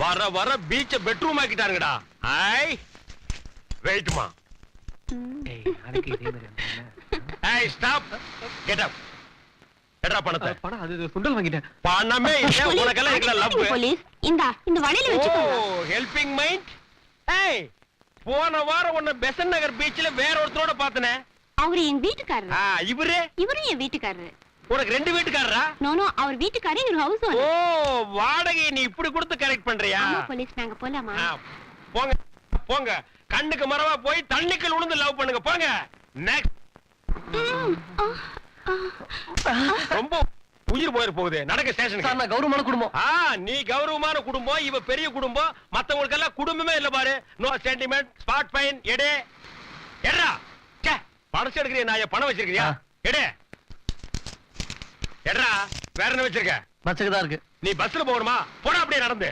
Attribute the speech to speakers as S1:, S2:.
S1: வர வர பீச்ச பெட்ரூம் ஆக்கிட்டாருங்கடா. ஐ வெயிட்மா. ஏய் ஸ்டாப். Get up. எட்ரா பணத்தை.
S2: பணம் அது சுண்டல் வாங்கிட்டேன்.
S1: பணமே இல்ல உனக்கெல்லாம் இருக்கல லவ்.
S3: போலீஸ் இந்த வலையில வெச்சுக்கோங்க.
S1: ஓ ஹெல்பிங் மைண்ட். ஏய் போன வாரம் உன்னை பெசன் நகர் பீச்ல வேற ஒருத்தரோட பார்த்தனே.
S3: அவரு என் வீட்டுக்காரரு. இவரும் என் வீட்டுக்காரரு.
S1: உனக்கு ரெண்டு வீட்டுக்காரரா?
S3: நோ அவர் வீட்டுக்காரர் இவர் ஹவுஸ்
S1: ஓ
S3: ஓனர்.
S1: வாடகை நீ இப்படி கொடுத்து கரெக்ட் பண்றியா?
S3: ஆமா போலீஸ் நாங்க போலாமா?
S1: போங்க போங்க. கண்ணுக்கு மரவா போய் தண்ணிக்குள்ள விழுந்து லவ் பண்ணுங்க போங்க. நெக்ஸ்ட். ரொம்ப உயிர் போயிர போகுது. நடக்க ஸ்டேஷனுக்கு.
S2: சார் நான் கௌரவமான குடும்பம்.
S1: நீ கௌரவமான குடும்பம், இவ பெரிய குடும்பம். மத்தவங்களுக்கு எல்லாம் குடும்பமே இல்ல பாரு. No sentiment, spot fine. எடே எடா. ச்சே பணம் எடுக்கறியா? நான் பணம் வச்சிருக்கியா? எடே எடா. வேற என்ன வச்சிருக்க?
S2: பஸ்ஸுக்கு தான் இருக்கு.
S1: நீ பஸ்ல போகணுமா? போடா அப்படியே நடந்து.